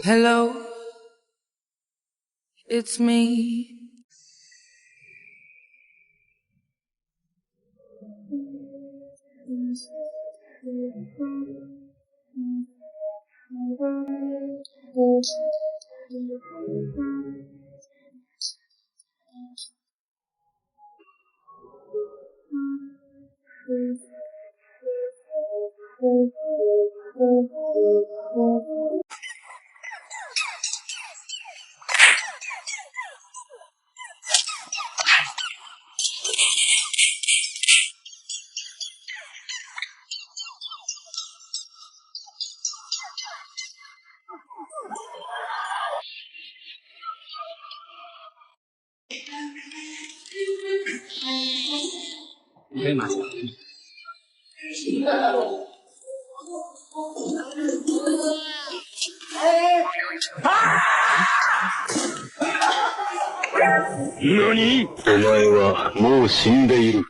Hello, it's me.你可以拿起来。何？お前はもう死んでいる。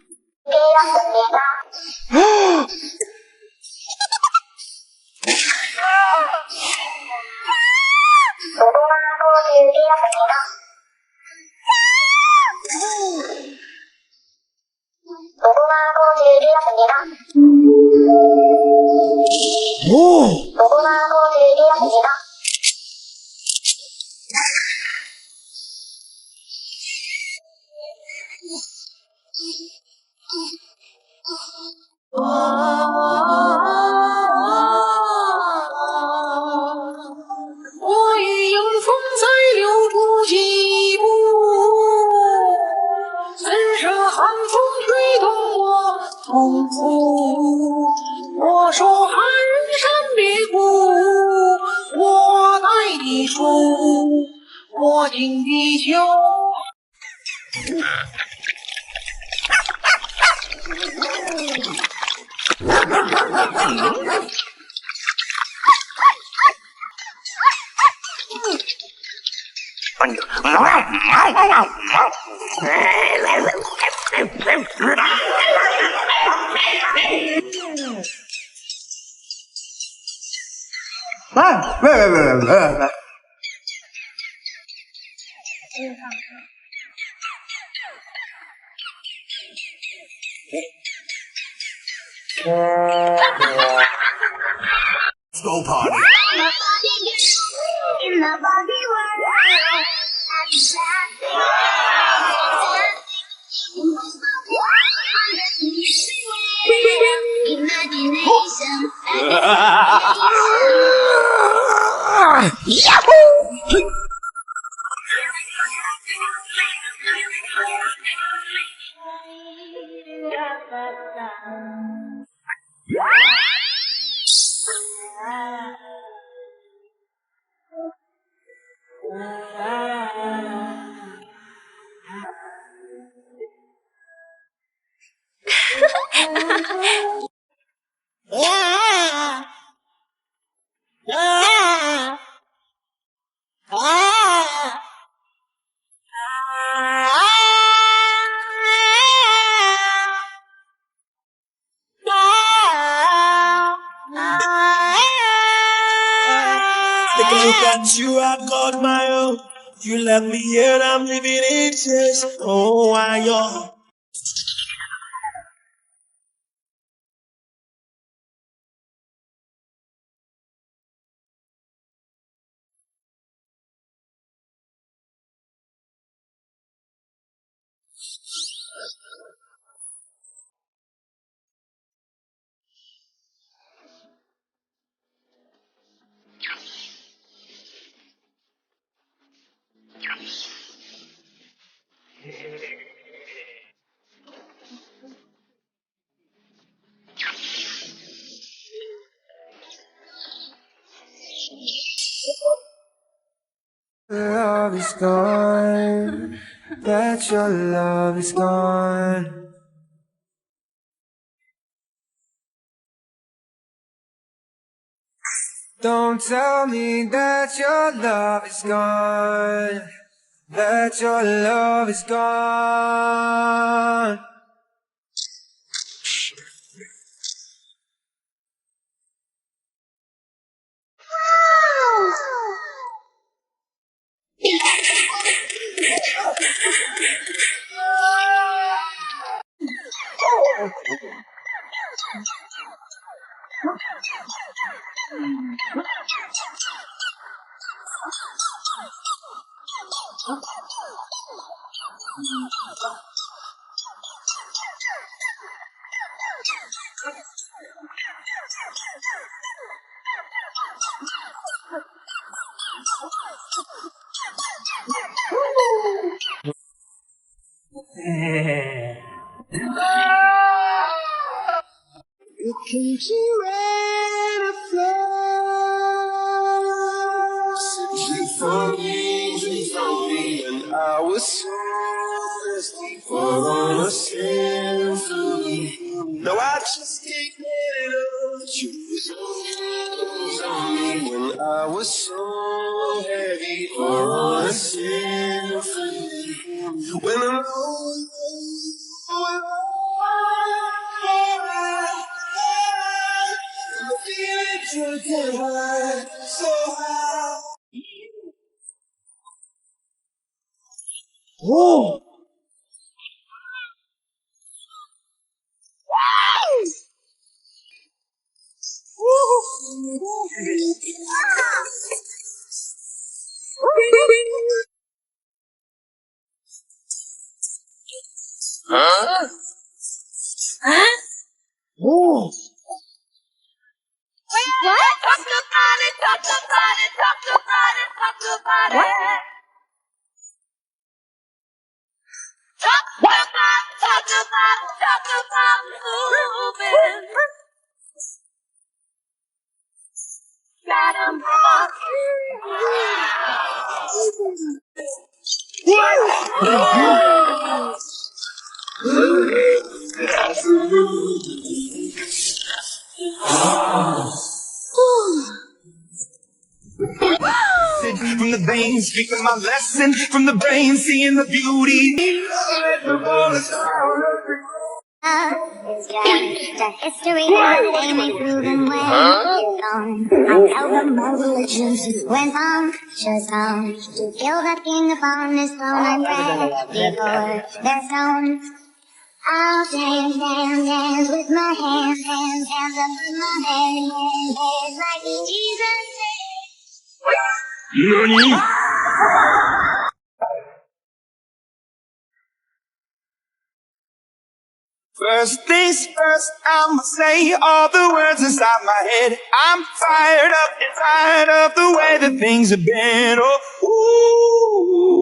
我已迎风再留住几步，怎舍寒风吹动我痛苦？我说寒山别哭，我待你出，我敬地球。喂！Let's go party. Take a look at you, I called my own. You left me here and I'm living in tears. Oh, why you're Love is gone, that your love is gone. Don't tell me that your love is gone, that your love is gone. You can hear it flow. Dream for me, and I was so thirsty for a symphony. No, I just can't get enough. You was on me when I was so heavy for a symphony. When I'm alone. Whoa! Huh? Huh? Whoa! Wait, what? Talk about it, talk about it, talk about it, talk about it. Talk about moving. Let 'em rock. From the veins, speaking my lesson. From the brain, seeing the beauty. It's just a history that ain't proven when you're gone. I tell them my religions went on, sure song. To kill the king upon his throne, I'm ready before their stone. I'll dance, dance, dance with my hands, hands, hands up with my hands, hands, hands like Jesus said. NANI?! First things first, I'ma say all the words inside my head. I'm fired up and tired of the way that things have been. Oh, ooh.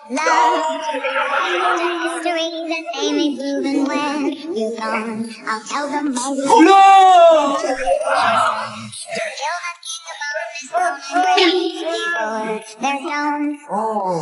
Love, history that ain't proven when you're gone. I'll tell them my religion. No! Kill the king upon his throne and bring before their stone.